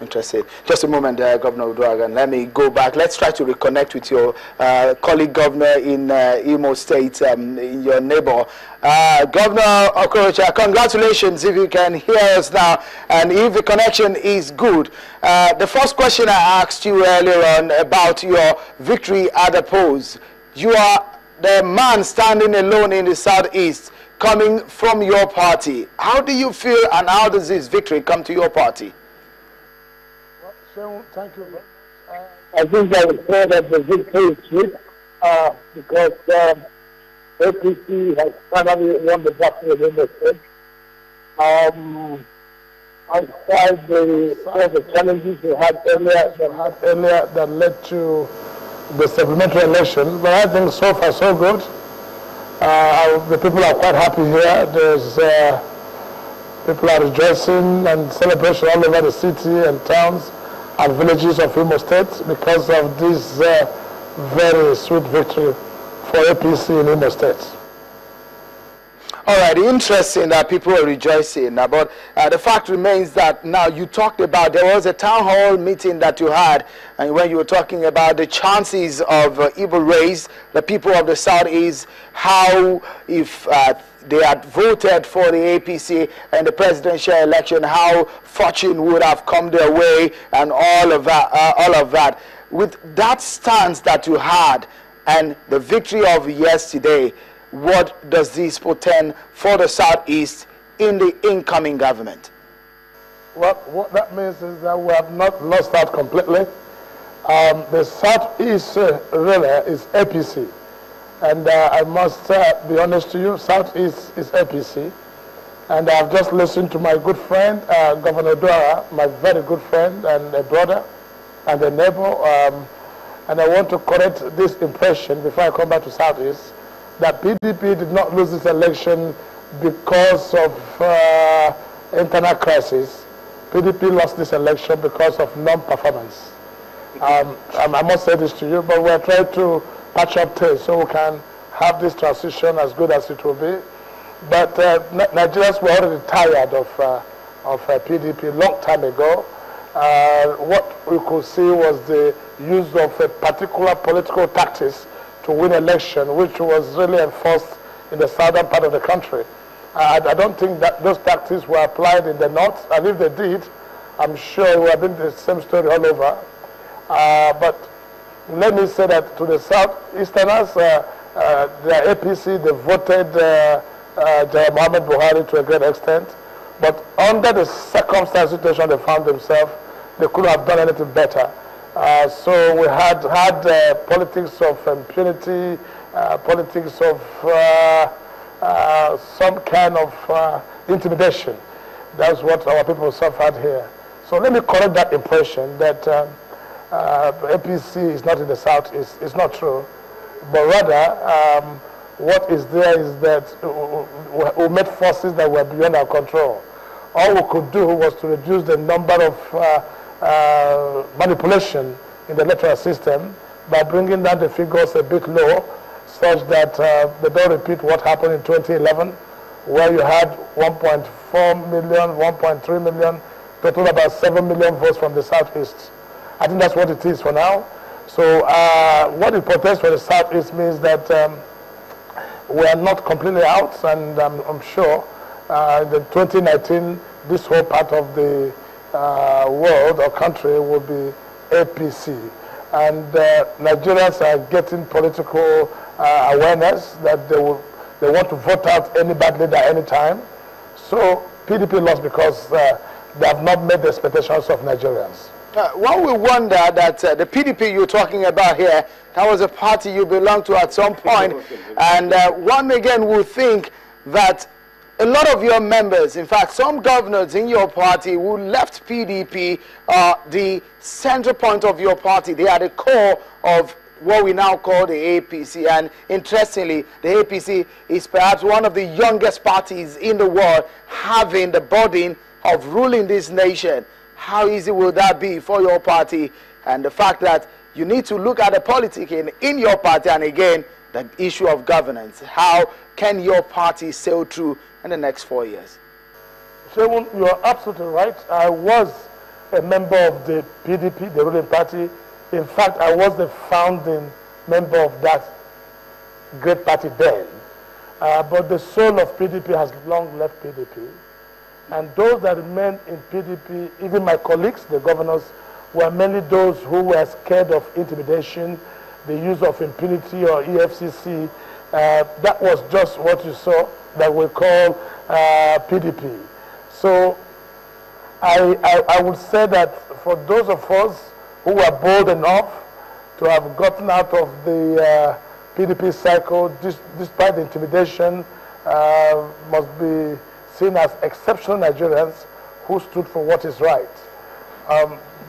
Interesting. Just a moment there, Governor Uduaghan. Let me go back. Let's try to reconnect with your colleague governor in Imo State, in your neighbor. Governor Okorocha, congratulations if you can hear us now and if the connection is good. The first question I asked you earlier on about your victory at the polls. You are the man standing alone in the southeast coming from your party. How do you feel and how does this victory come to your party? So, thank you. I think I would say that the victory is sweet because APC has finally won the battle within the state. Outside the challenges we had earlier that led to the supplementary election, but I think so far so good. The people are quite happy here. There's people are rejoicing and celebration all over the city and towns and villages of Imo State because of this very sweet victory for APC in Imo State. All right, interesting that people are rejoicing, but the fact remains that now you talked about, there was a town hall meeting that you had, and when you were talking about the chances of Igbo race, the people of the Southeast, how if they had voted for the APC in the presidential election, how fortune would have come their way and all of that. With that stance that you had and the victory of yesterday, what does this portend for the Southeast in the incoming government? Well, what that means is that we have not lost out completely. The Southeast really is APC. And I must be honest to you, Southeast is APC. And I've just listened to my good friend, Governor Uduaghan, my very good friend and a brother and a neighbor. And I want to correct this impression before I come back to Southeast, that PDP did not lose this election because of internal crisis. PDP lost this election because of non-performance. I must say this to you, but we're trying to patch up things so we can have this transition as good as it will be. But Nigerians were already tired of PDP a long time ago. What we could see was the use of a particular political tactics to win election, which was really enforced in the southern part of the country. I don't think that those tactics were applied in the north, and if they did, I'm sure it would have been the same story all over. But let me say that to the Southeasterners, the APC, they voted Muhammad Buhari to a great extent, but under the circumstance situation they found themselves, they couldn't have done anything better. So we had politics of impunity, politics of some kind of intimidation. That's what our people suffered here. So let me correct that impression that APC is not in the South. It's not true. But rather, what is there is that we met forces that were beyond our control. All we could do was to reduce the number of manipulation in the electoral system by bringing down the figures a bit low, such that they don't repeat what happened in 2011, where you had 1.4 million, 1.3 million, total about 7 million votes from the Southeast. I think that's what it is for now. So what it portends for the Southeast means that we are not completely out, and I'm sure in the 2019, this whole part of the world or country will be APC. And Nigerians are getting political awareness that they want to vote out any bad leader anytime. So PDP lost because they have not met the expectations of Nigerians. One will wonder that the PDP you're talking about here, that was a party you belonged to at some point, and one again will think that a lot of your members, in fact, some governors in your party who left PDP, the central point of your party, they are the core of what we now call the APC. And interestingly, the APC is perhaps one of the youngest parties in the world having the burden of ruling this nation. How easy will that be for your party? And the fact that you need to look at the politics in your party, and again, the issue of governance. How can your party sail through in the next 4 years? So you're absolutely right. I was a member of the PDP, the ruling party. In fact, I was the founding member of that great party then. But the soul of PDP has long left PDP. And those that remained in PDP, even my colleagues, the governors, were mainly those who were scared of intimidation, the use of impunity or EFCC. That was just what you saw that we call PDP. So I would say that for those of us who were bold enough to have gotten out of the PDP cycle, despite the intimidation, must be seen as exceptional Nigerians who stood for what is right.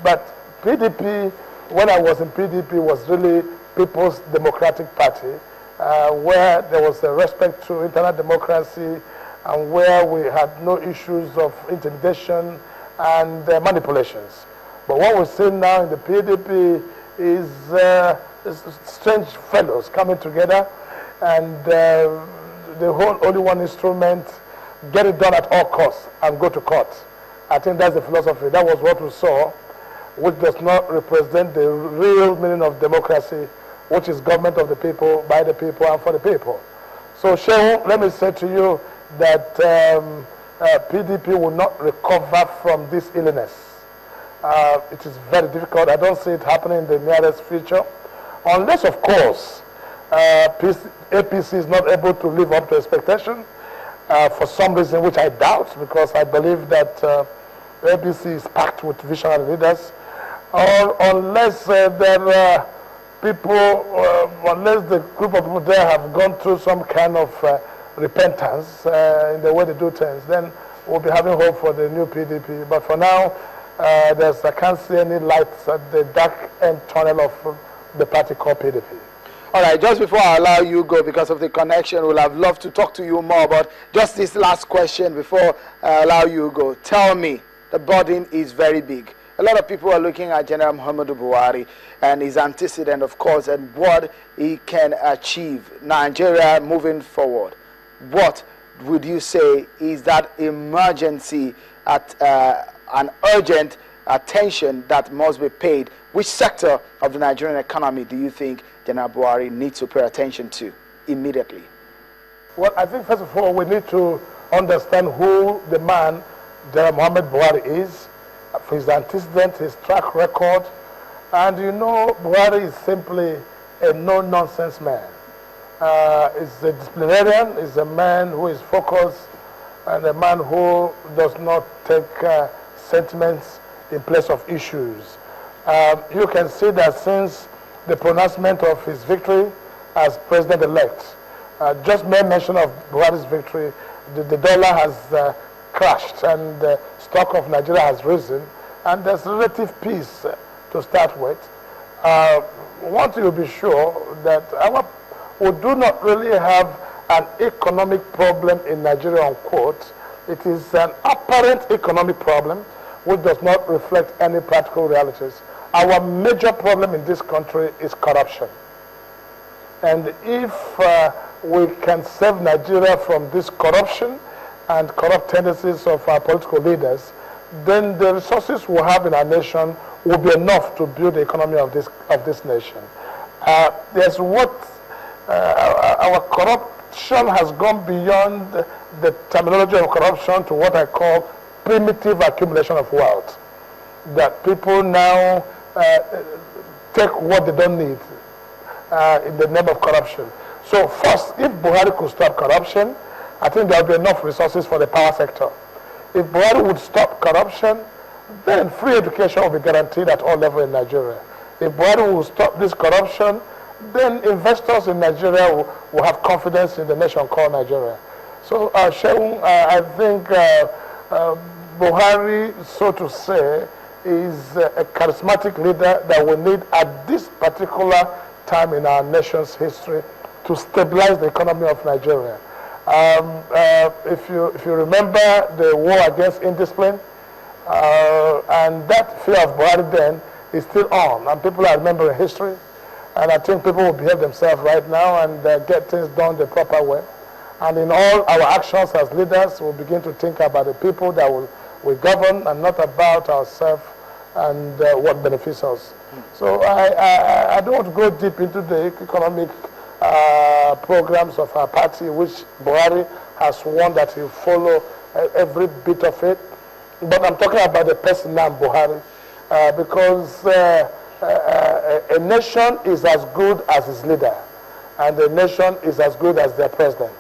But PDP, when I was in PDP, was really People's Democratic Party, where there was a respect to internal democracy and where we had no issues of intimidation and manipulations. But what we're seeing now in the PDP is strange fellows coming together and the whole only one instrument, get it done at all costs and go to court. I think that's the philosophy. That was what we saw, which does not represent the real meaning of democracy, which is government of the people, by the people, and for the people. So, Shehu, let me say to you that PDP will not recover from this illness. It is very difficult. I don't see it happening in the nearest future, unless, of course, APC is not able to live up to expectation for some reason, which I doubt, because I believe that APC is packed with visionary leaders, or unless there are people, unless the group of people there have gone through some kind of repentance in the way they do things, then we'll be having hope for the new PDP. But for now, I can't see any lights at the dark end tunnel of the party called PDP. All right, just before I allow you go, because of the connection, we'll have loved to talk to you more, but just this last question before I allow you go. Tell me, the burden is very big. A lot of people are looking at General Muhammadu Buhari and his antecedent, of course, and what he can achieve, Nigeria moving forward. What would you say is that emergency, at an urgent attention that must be paid? Which sector of the Nigerian economy do you think General Buhari needs to pay attention to immediately? Well, I think first of all, we need to understand who the man, General Muhammadu Buhari, is, for his antecedent, his track record. And you know, Buhari is simply a no-nonsense man. He's a disciplinarian, he's a man who is focused, and a man who does not take sentiments in place of issues. You can see that since the pronouncement of his victory as president-elect, just mere mention of Buhari's victory, the dollar has crashed and the stock of Nigeria has risen, and there's relative peace to start with. We want to be sure that we do not really have an economic problem in Nigeria, unquote. It is an apparent economic problem which does not reflect any practical realities. Our major problem in this country is corruption. And if we can save Nigeria from this corruption and corrupt tendencies of our political leaders, then the resources we have in our nation will be enough to build the economy of this nation. There's what our corruption has gone beyond the terminology of corruption to what I call primitive accumulation of wealth. That people now take what they don't need in the name of corruption. So first, if Buhari could stop corruption, I think there will be enough resources for the power sector. If Buhari would stop corruption, then free education will be guaranteed at all levels in Nigeria. If Buhari will stop this corruption, then investors in Nigeria will have confidence in the nation called Nigeria. So, Shehu, I think Buhari, so to say, is a charismatic leader that we need at this particular time in our nation's history to stabilize the economy of Nigeria. If you remember the war against indiscipline, and that fear of Buhari then is still on, and people are remembering history, and I think people will behave themselves right now and get things done the proper way. And in all our actions as leaders, we'll begin to think about the people that we govern and not about ourselves and what benefits us. So I don't want to go deep into the economic programs of our party, which Buhari has sworn that he'll follow every bit of it. But I'm talking about the person now, Buhari, because a nation is as good as its leader, and a nation is as good as their president.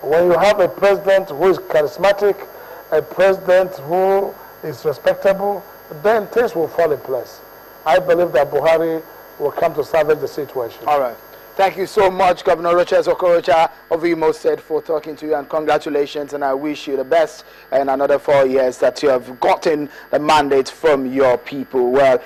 When you have a president who is charismatic, a president who is respectable, then things will fall in place. I believe that Buhari will come to salvage the situation. All right. Thank you so much, Governor Rochas Okorocha of Imo State, for talking to you, and congratulations, and I wish you the best in another 4 years that you have gotten the mandate from your people. Well,